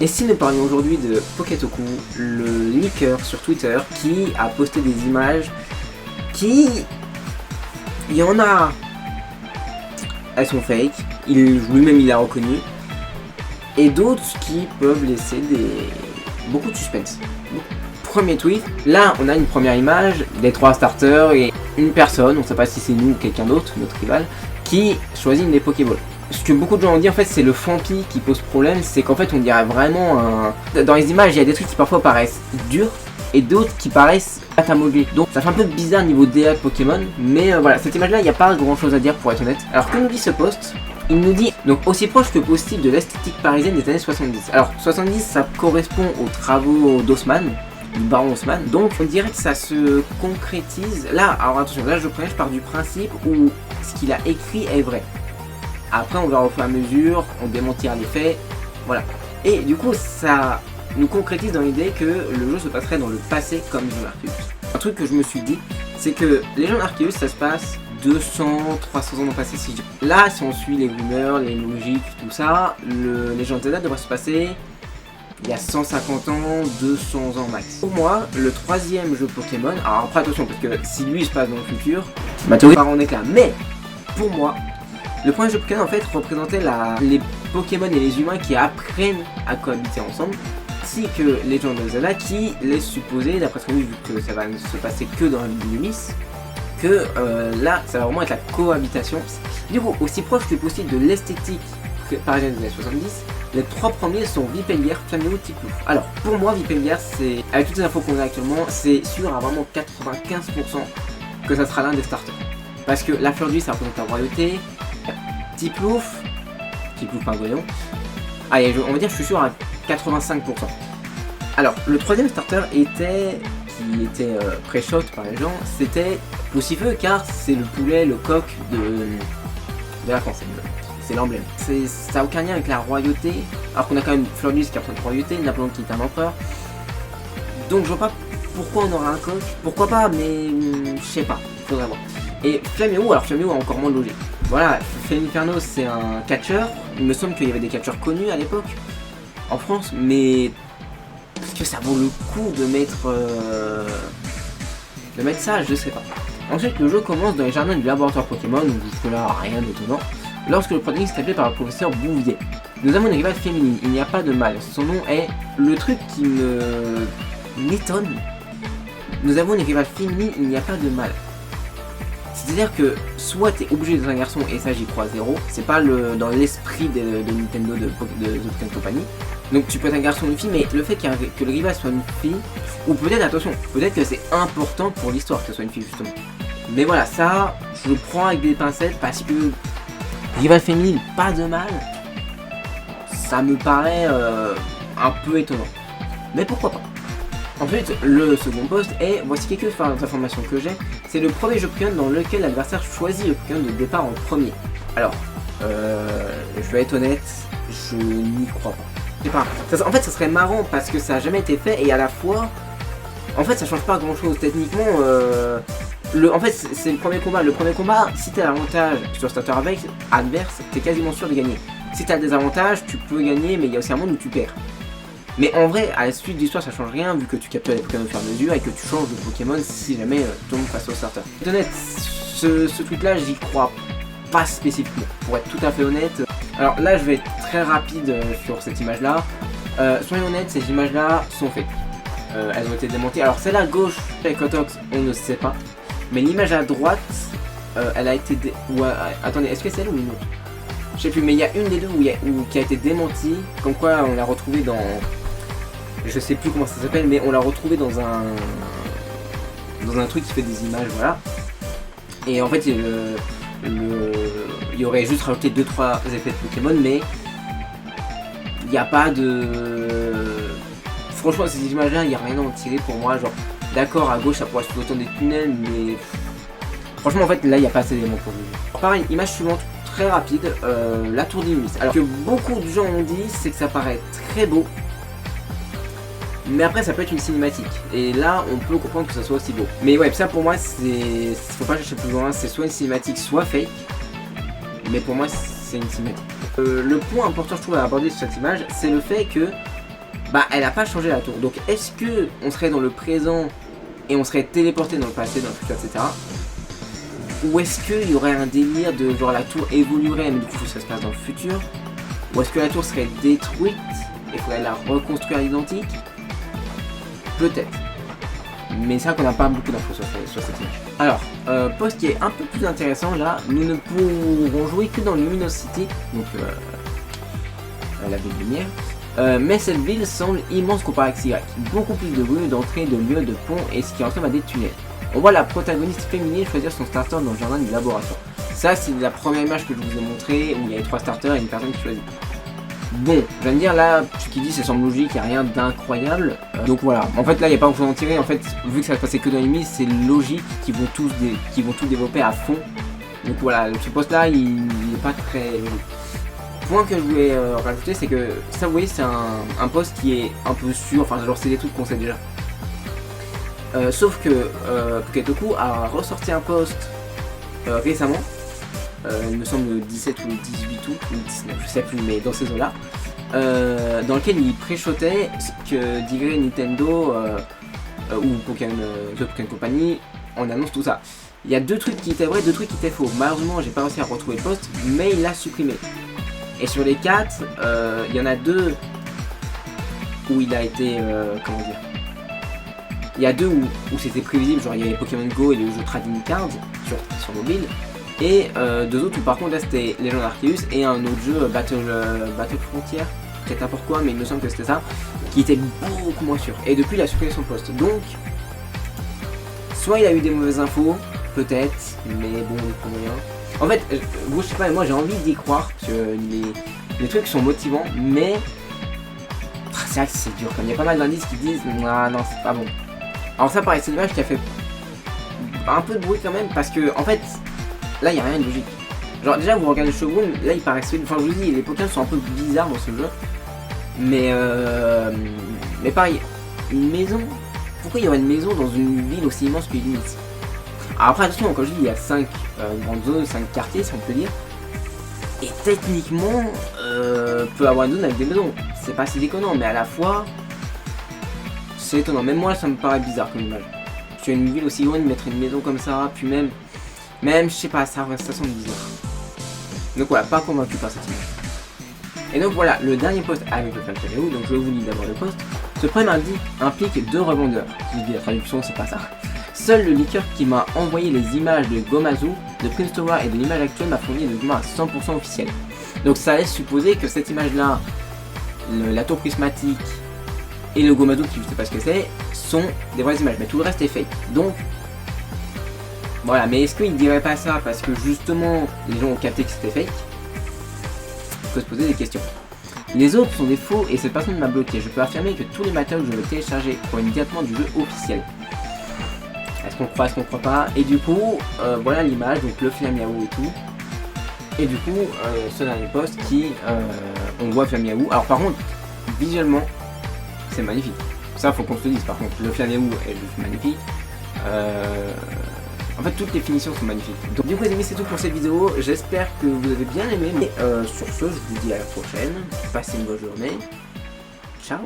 Et si nous parlions aujourd'hui de Poketoku, le leaker sur Twitter qui a posté des images qui... Il y en a... Elles sont fake, lui-même il l'a reconnu. Et d'autres qui peuvent laisser beaucoup de suspense. Premier tweet, là on a une première image des 3 starters et une personne, on ne sait pas si c'est nous ou quelqu'un d'autre, notre rival, qui choisit une des Pokéballs. Ce que beaucoup de gens ont dit en fait c'est le Fampi qui pose problème, c'est qu'en fait on dirait vraiment Dans les images il y a des trucs qui parfois paraissent durs et d'autres qui paraissent atamogés. Donc ça fait un peu bizarre niveau DA de Pokémon, mais voilà, cette image là il n'y a pas grand chose à dire pour être honnête. Alors que nous dit ce post? Il nous dit donc aussi proche que possible de l'esthétique parisienne des années 70. Alors 70 ça correspond aux travaux d'Haussmann, du baron Haussmann, donc on dirait que ça se concrétise. Là, alors attention, là je pars du principe où ce qu'il a écrit est vrai. Après on verra au fur et à mesure, on démentira les faits, voilà. Et du coup ça nous concrétise dans l'idée que le jeu se passerait dans le passé comme Legend Arceus. Un truc que je me suis dit, c'est que Legend Arceus ça se passe 200, 300 ans dans le passé si je... Là si on suit les rumeurs, les logiques, tout ça, le Legend Zelda devrait se passer il y a 150 ans, 200 ans max. Pour moi, le 3e jeu Pokémon, alors après attention parce que si lui il se passe dans le futur, ma théorie part en éclat, mais pour moi, le premier jeu Pokémon en fait représentait les Pokémon et les humains qui apprennent à cohabiter ensemble, ainsi que Legend of Zelda qui laisse supposer, d'après ce que vu que ça va ne se passer que dans la ville de Lumis, que là ça va vraiment être la cohabitation. Du coup, aussi proche que possible de l'esthétique parisienne des années 70, les 3 premiers sont Vipellière, Flaméo, Tiplouf. Alors pour moi Vipellière, c'est, avec toutes les infos qu'on a actuellement, c'est sûr à vraiment 95% que ça sera l'un des starters. Parce que la fleur du ça représente la royauté, Tiplouf pardon. Allez, on va dire je suis sûr à 85%. Alors le 3e starter qui était pré-shot par les gens, c'était Poussifeu car c'est le poulet, le coq de la France. C'est l'emblème. Ça n'a aucun lien avec la royauté, alors qu'on a quand même Fleurus qui représente la royauté, Napoléon qui est un empereur. Donc je vois pas pourquoi on aura un coq, pourquoi pas, mais je sais pas, faudrait voir. Et Flaméo, alors Flaméo a encore moins de logique. Voilà, Flaminferno c'est un catcheur, il me semble qu'il y avait des catcheurs connus à l'époque, en France, mais est-ce que ça vaut le coup de mettre ça, je sais pas. Ensuite le jeu commence dans les jardins du laboratoire Pokémon, donc jusque là rien d'étonnant. Lorsque le protagoniste est appelé par le professeur Bouvier. Nous avons une rivale féminine, il n'y a pas de mal. Son nom est le truc qui m'étonne. Nous avons une rivale féminine, il n'y a pas de mal. C'est-à-dire que soit t'es obligé d'être un garçon, et ça j'y crois zéro, c'est pas dans l'esprit de Nintendo de Pokémon Company. Donc tu peux être un garçon ou une fille, mais le fait que le rival soit une fille, ou peut-être, attention, peut-être que c'est important pour l'histoire que ce soit une fille justement. Mais voilà, ça, je le prends avec des pincettes parce que rival féminine, pas de mal, ça me paraît un peu étonnant. Mais pourquoi pas. Ensuite, le second post est, voici quelques informations que j'ai, c'est le premier jeu Pokémon dans lequel l'adversaire choisit le Pokémon de départ en premier. Alors, je vais être honnête, je n'y crois pas. En fait, ça serait marrant parce que ça n'a jamais été fait et à la fois, en fait, ça change pas grand chose. Techniquement, en fait, c'est le premier combat. Le premier combat, si t'as l'avantage sur starter adverse, t'es quasiment sûr de gagner. Si t'as des avantages, tu peux gagner, mais il y a aussi un monde où tu perds. Mais en vrai, à la suite de l'histoire, ça change rien vu que tu captures les Pokémon au fur et à mesure et que tu changes de Pokémon si jamais tu tombes face au starter. Pour être honnête, ce truc-là, j'y crois pas spécifiquement. Pour être tout à fait honnête. Alors là, je vais être très rapide sur cette image-là. Soyons honnêtes, ces images-là sont faites. Elles ont été démontées. Alors celle à gauche, avec Cotox, on ne sait pas. Mais l'image à droite, elle a été... attendez, est-ce que c'est elle ou une autre? Je sais plus, mais il y a une des deux qui a été démentie. Comme quoi, on l'a retrouvée dans... Je sais plus comment ça s'appelle, mais on l'a retrouvée dans un truc qui fait des images, voilà. Et en fait, il y aurait juste rajouté 2-3 effets de Pokémon, mais il n'y a pas de... Franchement, ces images-là, il n'y a rien à en tirer pour moi. Genre, d'accord, à gauche, ça pourrait être autant des tunnels, mais... Franchement, en fait, là, il n'y a pas assez d'éléments pour vous. Pareil, image suivante, très rapide, la tour d'Inumis. Alors, que beaucoup de gens ont dit, c'est que ça paraît très beau. Mais après ça peut être une cinématique, et là on peut comprendre que ça soit aussi beau. Mais ouais, ça pour moi c'est... Faut pas chercher plus loin, c'est soit une cinématique soit fake. Mais pour moi c'est une cinématique. Le point important je trouve à aborder sur cette image, c'est le fait que bah elle a pas changé la tour. Donc est-ce que on serait dans le présent et on serait téléporté dans le passé, dans le futur, etc. Ou est-ce qu'il y aurait un délire de genre la tour évoluerait mais du coup ça se passe dans le futur? Ou est-ce que la tour serait détruite et il faudrait la reconstruire à l'identique? Peut-être. Mais c'est vrai qu'on n'a pas beaucoup d'infos sur cette image. Alors, poste qui est un peu plus intéressant là, nous ne pourrons jouer que dans Luminous City, donc la ville de lumière. Mais cette ville semble immense comparée à XY. Beaucoup plus de rues, d'entrées, de lieux, de ponts et ce qui ressemble à des tunnels. On voit la protagoniste féminine choisir son starter dans le jardin du laboratoire. Ça, c'est la première image que je vous ai montrée où il y avait 3 starters et une personne qui choisit. Bon, je viens de dire là, ce qu'il dit, ça semble logique, il n'y a rien d'incroyable. Donc voilà, en fait là, il n'y a pas grand chose à en tirer. En fait, vu que ça se passait que dans les mises, c'est logique qu'ils vont tout développer à fond. Donc voilà, ce poste là, il n'est pas très logique. Point que je voulais rajouter, c'est que ça, vous voyez, c'est un poste qui est un peu sûr, enfin, genre, c'est des trucs qu'on sait déjà. Sauf que Poketoku a ressorti un post récemment, il me semble le 17 ou le 18 août, ou le 19, je sais plus, mais dans ces eaux-là, dans lequel il pré-shotait ce que dirait Nintendo ou Pokémon, The Pokémon Company, on annonce tout ça. Il y a 2 trucs qui étaient vrais, 2 trucs qui étaient faux. Malheureusement, j'ai pas réussi à retrouver le post, mais il l'a supprimé. Et sur les 4, il y en a 2 où il a été, comment dire, il y a 2 où c'était prévisible, genre il y avait Pokémon Go et le jeu Trading Cards sur mobile. Et 2 autres où par contre là c'était Legend Arceus et un autre jeu Battle Frontier, peut-être n'importe quoi mais il me semble que c'était ça, qui était beaucoup moins sûr. Et depuis il a supprimé son poste. Donc, soit il a eu des mauvaises infos, peut-être, mais bon, il ne rien. En fait, je sais pas, moi j'ai envie d'y croire, parce que les trucs sont motivants, mais c'est vrai que c'est dur, comme il y a pas mal d'indices qui disent ah non c'est pas bon. Alors ça pareil, c'est une image qui a fait un peu de bruit quand même, parce que en fait, là il n'y a rien de logique. Genre déjà vous regardez le Shogun, là il paraît solide, enfin je vous dis, les Pokémon sont un peu bizarres dans ce jeu. Mais pareil, une maison, pourquoi il y aurait une maison dans une ville aussi immense que Limite? Alors après attention, quand je dis il y a 5 grandes zones, 5 quartiers si on peut dire. Et techniquement, peut avoir une zone avec des maisons. C'est pas si déconnant, mais à la fois, c'est étonnant. Même moi ça me paraît bizarre comme image. Sur une ville aussi loin, mettre une maison comme ça, puis même je sais pas, ça semble bizarre. Donc voilà, pas convaincu par cette image. Et donc voilà, le dernier post avec le FlamFlaméo, donc je vous lis d'abord le post. Ce problème implique 2 revendeurs. Je dis la traduction, c'est pas ça. Seul le leaker qui m'a envoyé les images de Gomazu, de Prince Tower et de l'image actuelle m'a fourni des documents à 100% officiels. Donc ça laisse supposer que cette image-là, la tour prismatique et le Gomazu, qui je sais pas ce que c'est, sont des vraies images, mais tout le reste est fake. Donc voilà, mais est-ce qu'il dirait pas ça parce que justement les gens ont capté que c'était fake? Il faut se poser des questions. Les autres sont des faux et cette personne m'a bloqué. Je peux affirmer que tous les matériaux que je vais télécharger proviennent directement du jeu officiel. Est-ce qu'on croit, est-ce qu'on croit pas? Et du coup, voilà l'image, donc le Flamiaou et tout. Et du coup, ce dernier post qui, on voit Flamiaou. Alors par contre, visuellement, c'est magnifique. Ça, faut qu'on se le dise. Par contre, le Flamiaou est juste magnifique. En fait, toutes les finitions sont magnifiques. Donc, du coup, les amis, c'est tout pour cette vidéo. J'espère que vous avez bien aimé. Mais sur ce, je vous dis à la prochaine. Passez une bonne journée. Ciao.